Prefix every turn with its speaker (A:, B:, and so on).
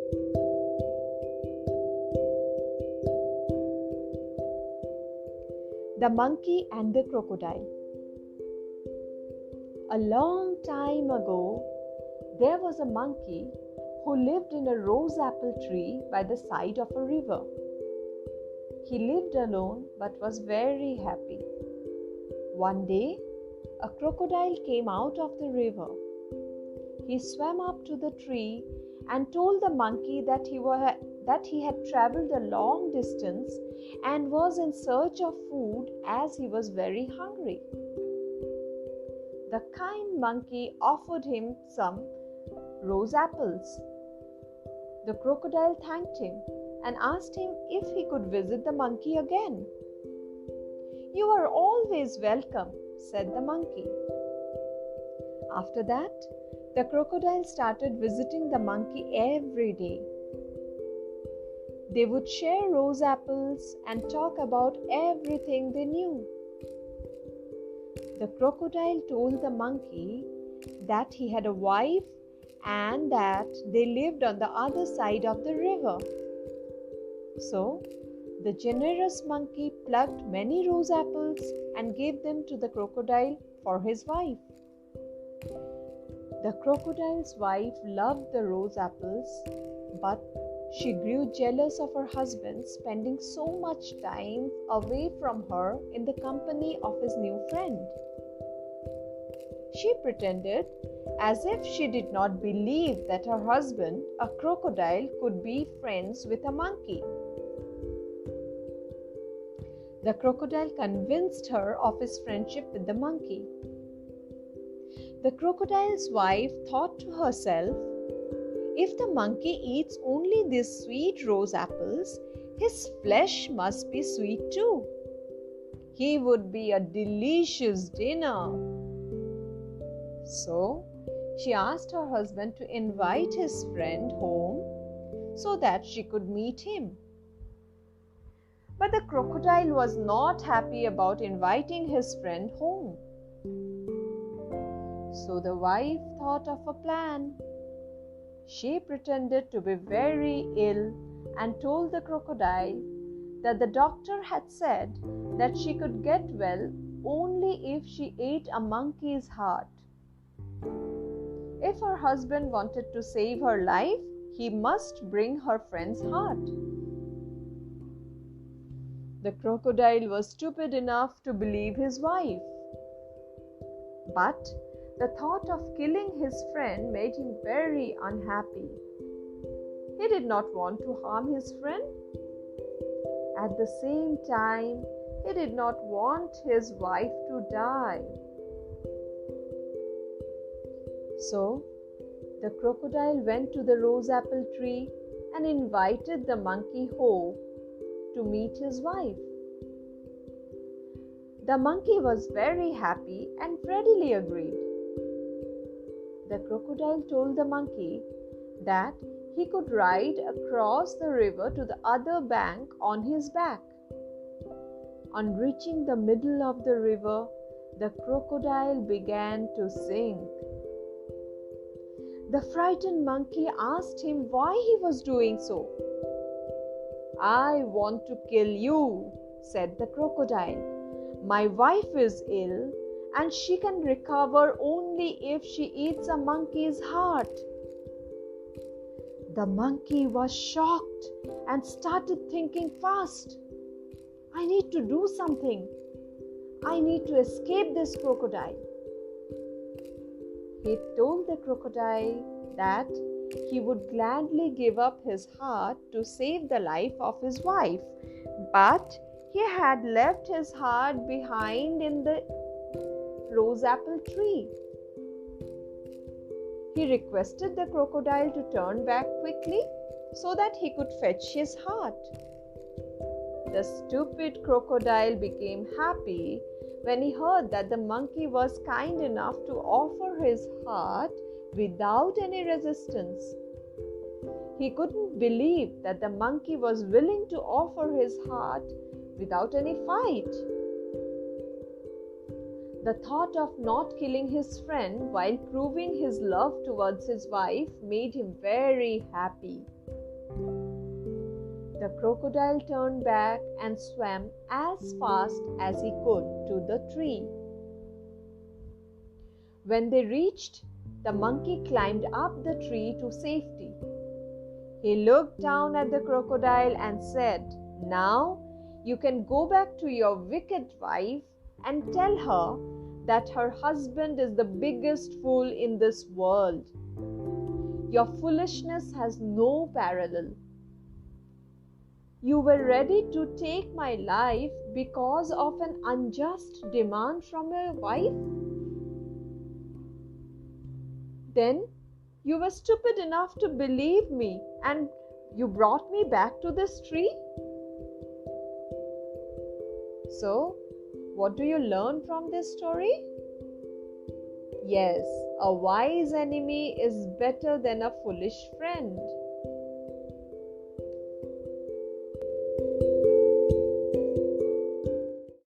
A: The Monkey and the Crocodile. A long time ago, there was a monkey who lived in a rose apple tree by the side of a river. He lived alone but was very happy. One day, a crocodile came out of the river. He swam up to the tree and told the monkey that he had traveled a long distance and was in search of food as he was very hungry. The kind monkey offered him some rose apples. The crocodile thanked him and asked him if he could visit the monkey again. "You are always welcome," said the monkey. After that, the crocodile started visiting the monkey every day. They would share rose apples and talk about everything they knew. The crocodile told the monkey that he had a wife and that they lived on the other side of the river. So, the generous monkey plucked many rose apples and gave them to the crocodile for his wife. The crocodile's wife loved the rose apples, but she grew jealous of her husband spending so much time away from her in the company of his new friend. She pretended as if she did not believe that her husband, a crocodile, could be friends with a monkey. The crocodile convinced her of his friendship with the monkey. The crocodile's wife thought to herself, "If the monkey eats only these sweet rose apples, his flesh must be sweet too. He would be a delicious dinner." So, she asked her husband to invite his friend home so that she could meet him. But the crocodile was not happy about inviting his friend home. So the wife thought of a plan. She pretended to be very ill and told the crocodile that the doctor had said that she could get well only if she ate a monkey's heart. If her husband wanted to save her life, he must bring her friend's heart. The crocodile was stupid enough to believe his wife. But the thought of killing his friend made him very unhappy. He did not want to harm his friend. At the same time, he did not want his wife to die. So, the crocodile went to the rose apple tree and invited the monkey home to meet his wife. The monkey was very happy and readily agreed. The crocodile told the monkey that he could ride across the river to the other bank on his back. On reaching the middle of the river, the crocodile began to sink. The frightened monkey asked him why he was doing so. "I want to kill you," said the crocodile. "My wife is ill and she can recover only if she eats a monkey's heart." The monkey was shocked and started thinking fast. "I need to do something. I need to escape this crocodile." He told the crocodile that he would gladly give up his heart to save the life of his wife, but he had left his heart behind in the rose apple tree. He requested the crocodile to turn back quickly so that he could fetch his heart. The stupid crocodile became happy when he heard that the monkey was kind enough to offer his heart without any resistance. He couldn't believe that the monkey was willing to offer his heart without any fight. The thought of not killing his friend while proving his love towards his wife made him very happy. The crocodile turned back and swam as fast as he could to the tree. When they reached, the monkey climbed up the tree to safety. He looked down at the crocodile and said, "Now you can go back to your wicked wife and tell her that her husband is the biggest fool in this world. Your foolishness has no parallel. You were ready to take my life because of an unjust demand from your wife? Then you were stupid enough to believe me and you brought me back to this tree?" So, what do you learn from this story? Yes, a wise enemy is better than a foolish friend.